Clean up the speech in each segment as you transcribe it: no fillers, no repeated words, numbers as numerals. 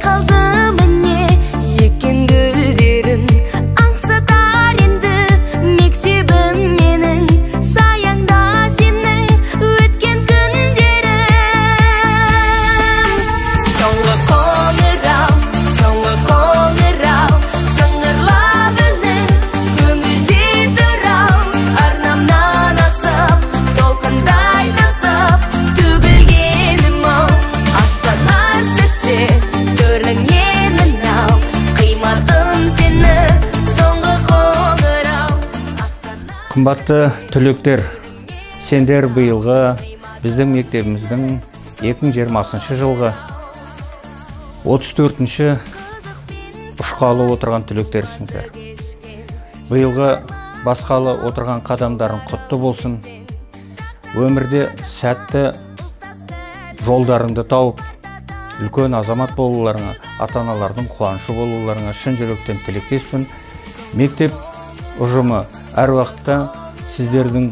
kaldım anne Yekin güllerin Аңсатар енді Мектебім менің Саяңда сенің Өткен күндерім Соңғы қоңырау Сыңғырлап үнің Көңілде тұрау Арнамнан асып Толқындай тасып Төгілгенім ау Аттанар сәтте Көрінген мынау Қимадым сені Соңғы қоңырау Қымбатты түлектер, сендер биылғы біздің мектебіміздің 2020 жылғы 34-ші ұшқалы отырған түлектерсіңдер. Биылғы басқалы отырған қадамдарың құтты болсын. Өмірде сәтті жолдарыңды тауып, үлкен азамат болуларыңа, ата-аналардың қуанышы болуларыңа шын жүректен тілектеспін. Мектеп ұжымы әр уақытта сіздердің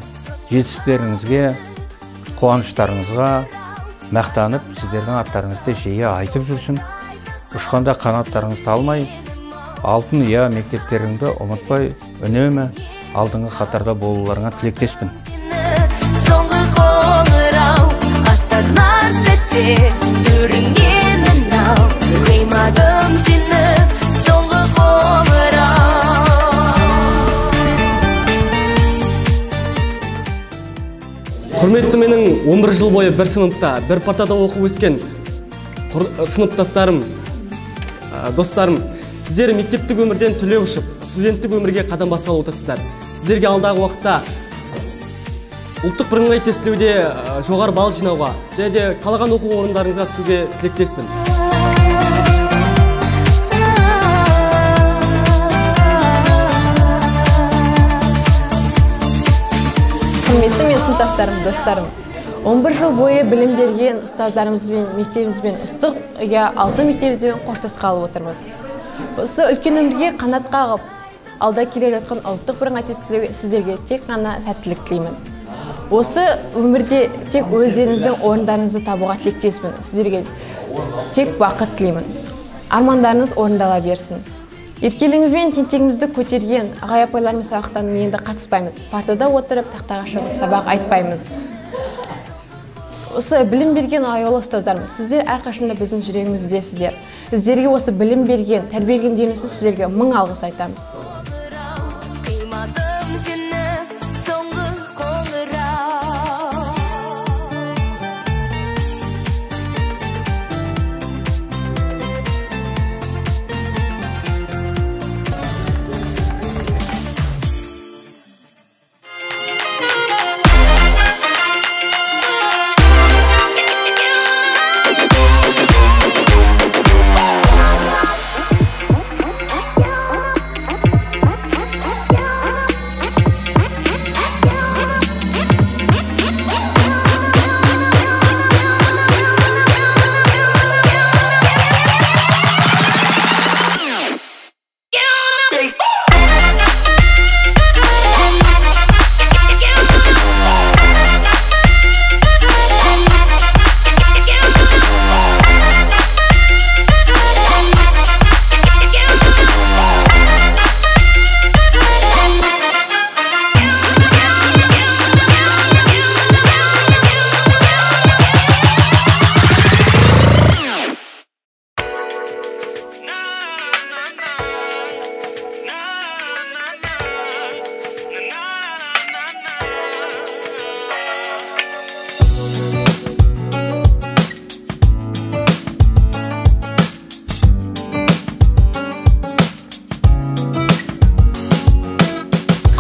жетістіктеріңізге, қуаныштарыңызға мақтанып, сіздердің аттарыңызды жиі айтып жүрсін. Ұшқанда қанаттарыңыз талмай, алтын ұя мектептеріңді ұмытпай, үнемі алдыңғы қатарда болуларыңа тілектеспін. Соңғы қоңырау аттанар сәтте көрінген мынау қимадым сені соңғы қоңырау Құрметті менің 11 жыл бойы бір сыныпта, бір партада оқып өскен сыныптастарым, достарым, сіздер мектептік өмірден түлеп ұшып, студенттік өмірге қадам басқалы отырсыздар. Сіздерге алдағы уақытта ұлттық бірыңғай тестілеуде жоғары балл жинауға, және де қалаған оқу орындарыңызға түсуге тілектеспін. Құрметті мен сыныптастарым, достарым, 11 жыл бойы білім берген ұстаздарымызбен, мектебімізбен, ыстық алты мектебімізбен қоштасқалы отырмыз. Осы үлкен өмірге қанат қағып, алда келе жатқан ұлттық бірыңғай тестілеуге сіздерге тек қана сәттілік тілеймін. Осы өмірде тек өздеріңіздің орындарыңызды табуға тілектеспін. Сіздерге тек бақыт тілеймін. Армандарыңыз орындала берсін. Еркелігіңізбен тентегімізді көтерген ағай-апайлармен сабақтан енді қатыспаймыз. Партада отырып, тақтаға шығып сабақ айтпаймыз. Осы білім берген аяулы ұстаздарымыз, сіздер әрқашанда біздің жүрегіміздесіздер. Сіздерге осы білім берген, тәрбиелегендеріңіз үшін сіздерге мың алғыс айтамыз.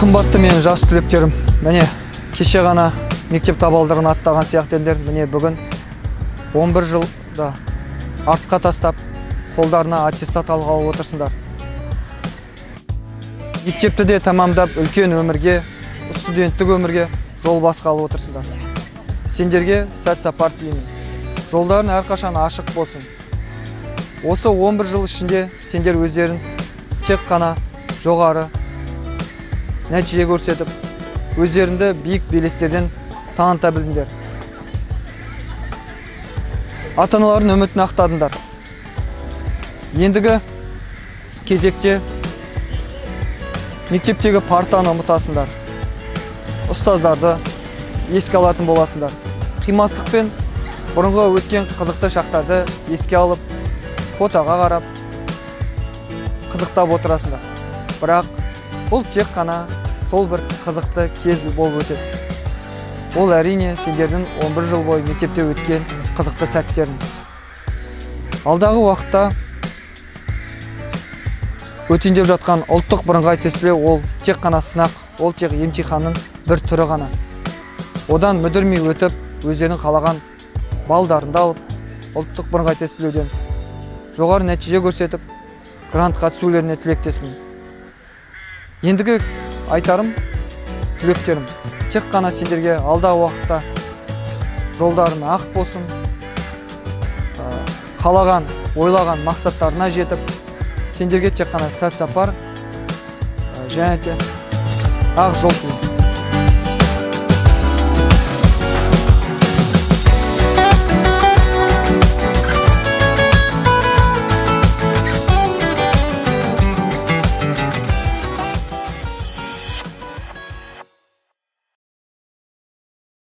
Қымбатты мен жас түлектерім, міне кеше ғана мектеп табалдырығын аттаған сияқтендер, міне бүгін 11 жылда артқа тастап, қолдарына аттестат алғалы отырсыңдар. Мектепті де тамамдап, үлкен өмірге, студенттік өмірге жол басқалы отырсыңдар. Сендерге сәт сапар тілеймін. Жолдарын әрқашан ашық болсын. Осы 11 жыл ішінде сендер өздерін тек қана жоғары нәтиже көрсетіп, өздеріңді биік белестерден таныта білдіңдер. Ата-аналардың үмітін ақтадыңдар. Ендігі кезекте мектептегі партаны ұмытасыңдар. Ұстаздарды еске алатын боласыңдар. Қимастықпен бұрынғы өткен қызықты шақтарды еске алып, фотоға қарап, қызықтап отырасыңдар. Бірақ бұл тек қана сол бір қызықты кез болып өтеді. Ол әрине сендердің 11 жыл бойы мектепте өткен қызықты сәттерің. Алдағы уақытта өтіндеп жатқан ұлттық бірыңғай тестілеу ол тек қана сынақ, ол тек емтиханның бір түрі ғана. Одан мүдірмей өтіп, өздерінің қалаған балдарында алып, ұлттық бірыңғай тестілеуден жоғары нәтиже көрсетіп, грантқа түсулеріне тілектеспін. Ендігі айтарым, түлектерім, тек қана сендерге алдағы уақытта жолдарың ақ болсын, қалаған, ойлаған мақсаттарына жетіп, сендерге тек қана сәт сапар және де ақ жол тілеймін.